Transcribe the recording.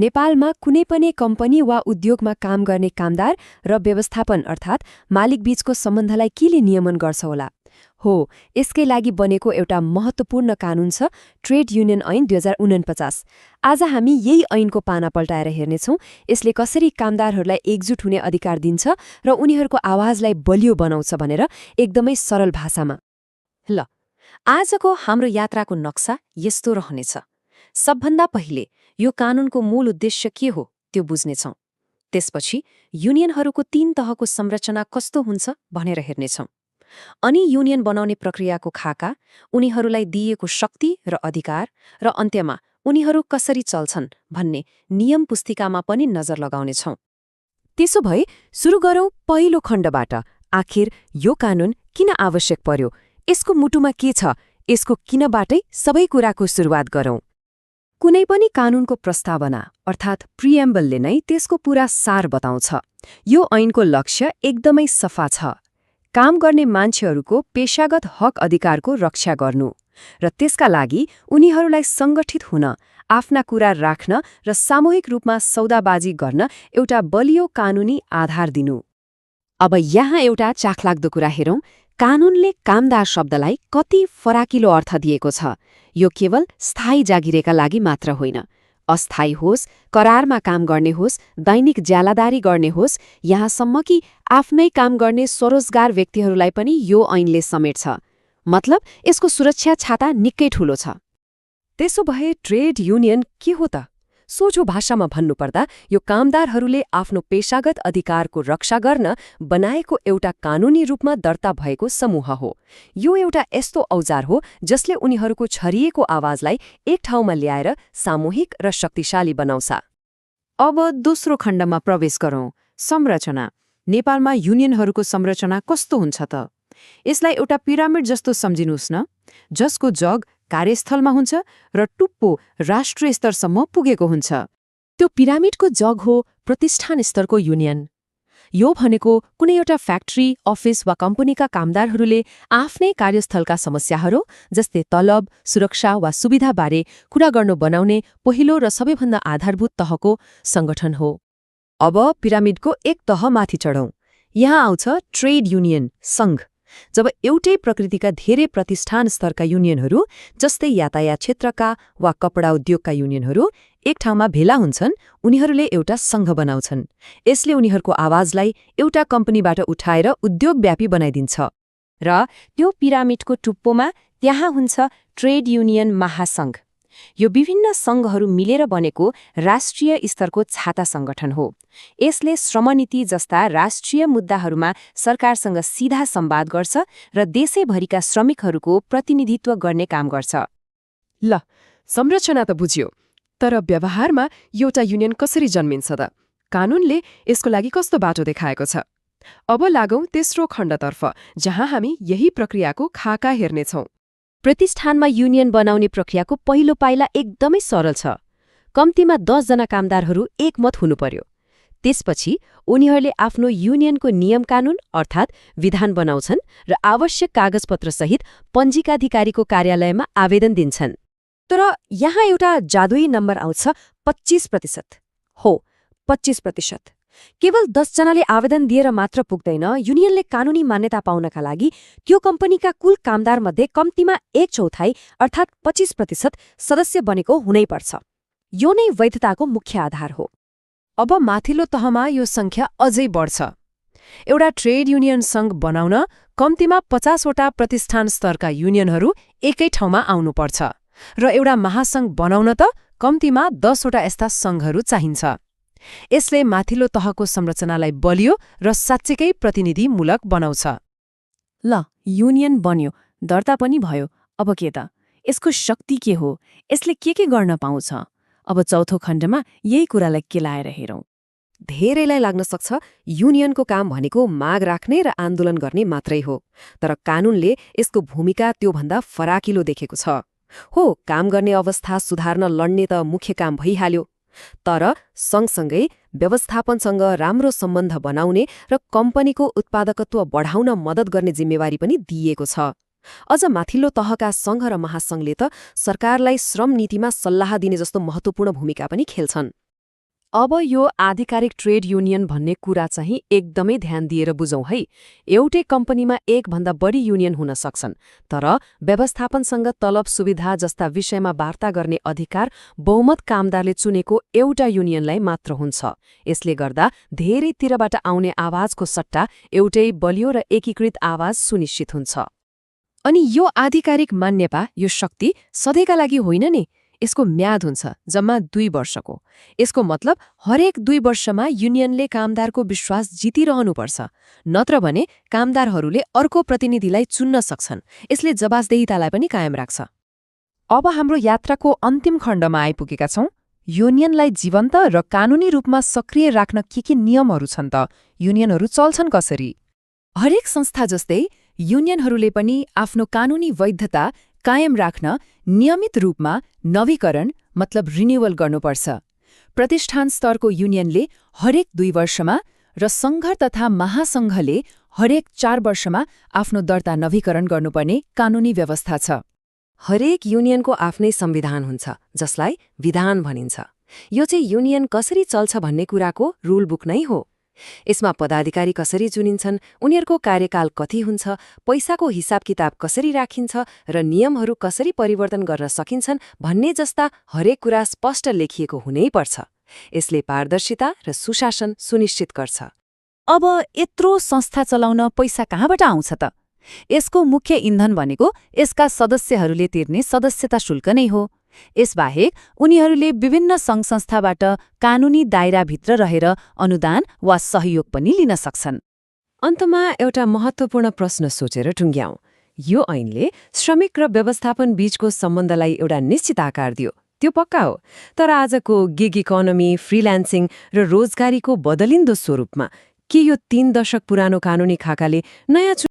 नेपालमा कुनै पनि कम्पनी वा उद्योगमा काम गर्ने कामदार र व्यवस्थापन अर्थात् मालिकबीचको सम्बन्धलाई केले नियमन गर्छ होला? हो, यसकै लागि बनेको एउटा महत्त्वपूर्ण कानून छ ट्रेड युनियन ऐन 2049। आज हामी यही ऐनको पाना पल्टाएर हेर्नेछौँ यसले कसरी कामदारहरूलाई एकजुट हुने अधिकार दिन्छ र उनीहरूको आवाजलाई बलियो बनाउँछ भनेर एकदमै सरल भाषामा। ल, आजको हाम्रो यात्राको नक्सा यस्तो रहनेछ। सबभन्दा पहिले यो कानूनको मूल उद्देश्य के हो त्यो बुझ्नेछौँ। त्यसपछि युनियनहरूको 3 तहको संरचना कस्तो हुन्छ भनेर हेर्नेछौँ। अनि युनियन बनाउने प्रक्रियाको खाका, उनीहरूलाई दिइएको शक्ति र अधिकार, र अन्त्यमा उनीहरू कसरी चल्छन् भन्ने नियम पुस्तिकामा पनि नजर लगाउनेछौँ। त्यसो भए सुरु गरौँ पहिलो खण्डबाट। आखिर यो कानून किन आवश्यक पर्यो? यसको मुटुमा के छ? यसको किनबाटै सबै कुराको सुरुवात गरौँ। कुनै पनि कानूनको प्रस्तावना अर्थात् प्रिएम्बलले नै त्यसको पूरा सार बताउँछ। यो ऐनको लक्ष्य एकदमै सफा छ, काम गर्ने मान्छेहरूको पेशागत हक अधिकारको रक्षा गर्नु र त्यसका लागि उनीहरूलाई सङ्गठित हुन, आफ्ना कुरा राख्न र सामूहिक रूपमा सौदाबाजी गर्न एउटा बलियो कानूनी आधार दिनु। अब यहाँ एउटा चाखलाग्दो कुरा हेरौँ। कानूनले कामदार शब्दलाई कति फराकिलो अर्थ दिएको छ। यो केवल स्थायी जागिरेका लागि मात्र होइन। अस्थायी होस्, करारमा काम गर्ने होस्, दैनिक ज्यालादारी गर्ने होस्, यहाँसम्म कि आफ्नै काम गर्ने स्वरोजगार व्यक्तिहरूलाई पनि यो ऐनले समेट्छ। मतलब यसको सुरक्षा छाता निकै ठूलो छ। त्यसो भए ट्रेड युनियन के हो त? सोझो भाषामा भन्नुपर्दा यो कामदारहरूले आफ्नो पेशागत अधिकारको रक्षा गर्न बनाएको एउटा कानूनी रूपमा दर्ता भएको समूह हो। यो एउटा यस्तो औजार हो जसले उनीहरूको छरिएको आवाजलाई एक ठाउँमा ल्याएर सामूहिक र शक्तिशाली बनाउँछ। अब दोस्रो खण्डमा प्रवेश गरौँ। संरचना। नेपालमा युनियनहरूको संरचना कस्तो हुन्छ त? यसलाई एउटा पिरामिड जस्तो सम्झिनुहोस् न, जसको जग कार्यस्थलमा हुन्छ र टुप्पो राष्ट्रिय स्तरसम्म पुगेको हुन्छ। त्यो पिरामिडको जग हो प्रतिष्ठान स्तरको युनियन। यो भनेको कुनै एउटा फ्याक्ट्री, अफिस वा कम्पनीका कामदारहरूले आफ्नै कार्यस्थलका समस्याहरू जस्तै तलब, सुरक्षा वा सुविधाबारे कुरा गर्नु बनाउने पहिलो र सबैभन्दा आधारभूत तहको सङ्गठन हो। अब पिरामिडको एक तह माथि चढौँ। यहाँ आउँछ ट्रेड युनियन सङ्घ। जब एउटै प्रकृतिका धेरै प्रतिष्ठान स्तरका युनियनहरू जस्तै यातायात क्षेत्रका वा कपडा उद्योगका युनियनहरू एक ठाउँमा भेला हुन्छन्, उनीहरूले एउटा सङ्घ बनाउँछन्। यसले उनीहरूको आवाजलाई एउटा कम्पनीबाट उठाएर उद्योगव्यापी बनाइदिन्छ। र त्यो पिरामिडको टुप्पोमा त्यहाँ हुन्छ ट्रेड युनियन महासङ्घ। यो विभिन्न सङ्घहरू मिलेर बनेको राष्ट्रिय स्तरको छाता सङ्गठन हो। यसले श्रमनीति जस्ता राष्ट्रिय मुद्दाहरूमा सरकारसँग सीधा संवाद गर्छ र देशैभरिका श्रमिकहरूको प्रतिनिधित्व गर्ने काम गर्छ। ल, संरचना त बुझियो, तर व्यवहारमा एउटा युनियन कसरी जन्मिन्छ त? कानूनले यसको लागि कस्तो बाटो देखाएको छ? अब लागौँ तेस्रो खण्डतर्फ, जहाँ हामी यही प्रक्रियाको खाका हेर्नेछौँ। प्रतिष्ठानमा युनियन बनाउने प्रक्रियाको पहिलो पाइला एकदमै सरल छ। कम्तीमा 10 जना कामदारहरू एकमत हुनु पर्यो। त्यसपछि उनीहरूले आफ्नो युनियनको नियम कानून अर्थात् विधान बनाउँछन् र आवश्यक कागजपत्रसहित पञ्जीकाधिकारीको कार्यालयमा आवेदन दिन्छन्। तर यहाँ एउटा जादुई नम्बर आउँछ 25%। हो, 25%। केवल 10 जनाले आवेदन दिएर मात्र पुग्दैन। युनियनले कानूनी मान्यता पाउनका लागि त्यो कम्पनीका कुल कामदारमध्ये कम्तीमा 1/4 अर्थात् 25% सदस्य बनेको हुनैपर्छ। यो नै वैधताको मुख्य आधार हो। अब माथिल्लो तहमा यो सङ्ख्या अझै बढ्छ। एउटा ट्रेड युनियन सङ्घ बनाउन कम्तीमा 50 वटा प्रतिष्ठान स्तरका युनियनहरू एकै ठाउँमा आउनुपर्छ र एउटा महासङ्घ बनाउन त कम्तीमा 10 वटा यस्ता सङ्घहरू चाहिन्छ। यसले माथिल्लो तहको संरचनालाई बलियो र साँच्चैकै प्रतिनिधिमूलक बनाउँछ। ल, युनियन बन्यो, दर्ता पनि भयो। अब के त? यसको शक्ति के हो? यसले के गर्न पाउँछ? अब चौथो खण्डमा यही कुरालाई केलाएर हेरौँ। धेरैलाई लाग्न सक्छ युनियनको काम भनेको माग राख्ने र आन्दोलन गर्ने मात्रै हो, तर कानूनले यसको भूमिका त्योभन्दा फराकिलो देखेको छ। हो, काम गर्ने अवस्था सुधार्न लड्ने त मुख्य काम भइहाल्यो, तर सँगसँगै व्यवस्थापनसँग राम्रो सम्बन्ध बनाउने र कम्पनीको उत्पादकत्व बढाउन मद्दत गर्ने जिम्मेवारी पनि दिइएको छ। अझ माथिल्लो तहका सङ्घ र महासङ्घले त सरकारलाई श्रम नीतिमा सल्लाह दिने जस्तो महत्त्वपूर्ण भूमिका पनि खेल्छन्। अब यो आधिकारिक ट्रेड युनियन भन्ने कुरा चाहिँ एकदमै ध्यान दिएर बुझौँ है। एउटै कम्पनीमा एकभन्दा बढी युनियन हुन सक्छन्, तर व्यवस्थापनसँग तलब सुविधा जस्ता विषयमा वार्ता गर्ने अधिकार बहुमत कामदारले चुनेको एउटा युनियनलाई मात्र हुन्छ। यसले गर्दा धेरैतिरबाट आउने आवाजको सट्टा एउटै बलियो र एकीकृत आवाज सुनिश्चित हुन्छ। अनि यो आधिकारिक मान्यता, यो शक्ति सधैँका लागि होइन नि। यसको म्याद हुन्छ जम्मा 2 वर्षको। यसको मतलब हरेक 2 वर्षमा युनियनले कामदारको विश्वास जितिरहनुपर्छ, नत्र भने कामदारहरूले अर्को प्रतिनिधिलाई चुन्न सक्छन्। यसले जवाफदेहितालाई पनि कायम राख्छ। अब हाम्रो यात्राको अन्तिम खण्डमा आइपुगेका छौं। युनियनलाई जीवन्त र कानूनी रूपमा सक्रिय राख्न के नियमहरू छन् त? युनियनहरू चल्छन् कसरी? हरेक संस्था जस्तै युनियनहरूले पनि आफ्नो कानूनी वैधता कायम राख्न नियमित रूपमा नवीकरण मतलब रिन्युअल गर्नुपर्छ। प्रतिष्ठान स्तरको युनियनले हरेक 2 वर्षमा र सङ्घ तथा महासङ्घले हरेक 4 वर्षमा आफ्नो दर्ता नवीकरण गर्नुपर्ने कानूनी व्यवस्था छ। हरेक युनियनको आफ्नै संविधान हुन्छ, जसलाई विधान भनिन्छ। यो चाहिँ युनियन कसरी चल्छ भन्ने कुराको रुल बुक नै हो। यसमा पदाधिकारी कसरी चुनिन्छन्, उनीहरूको कार्यकाल कति हुन्छ, पैसाको हिसाब किताब कसरी राखिन्छ र नियमहरू कसरी परिवर्तन गर्न सकिन्छन् भन्ने जस्ता हरेक कुरा स्पष्ट लेखिएको हुनैपर्छ। यसले पारदर्शिता र सुशासन सुनिश्चित गर्छ। अब यत्रो संस्था चलाउन पैसा कहाँबाट आउँछ त? यसको मुख्य इन्धन भनेको यसका सदस्यहरूले तिर्ने सदस्यता शुल्क नै हो। यसबाहेक उनीहरूले विभिन्न सङ्घ-संस्थाबाट कानूनी दायराभित्र रहेर अनुदान वा सहयोग पनि लिन सक्छन्। अन्तमा एउटा महत्त्वपूर्ण प्रश्न सोचेर टुङ्ग्याउँ। यो ऐनले श्रमिक र व्यवस्थापन बीचको सम्बन्धलाई एउटा निश्चित आकार दियो, त्यो पक्का हो। तर आजको गिग इकोनोमी, फ्रिल्यान्सिङ र रोजगारीको बदलिन्दो स्वरूपमा के यो 3 दशक पुरानो कानूनी खाकाले नयाँ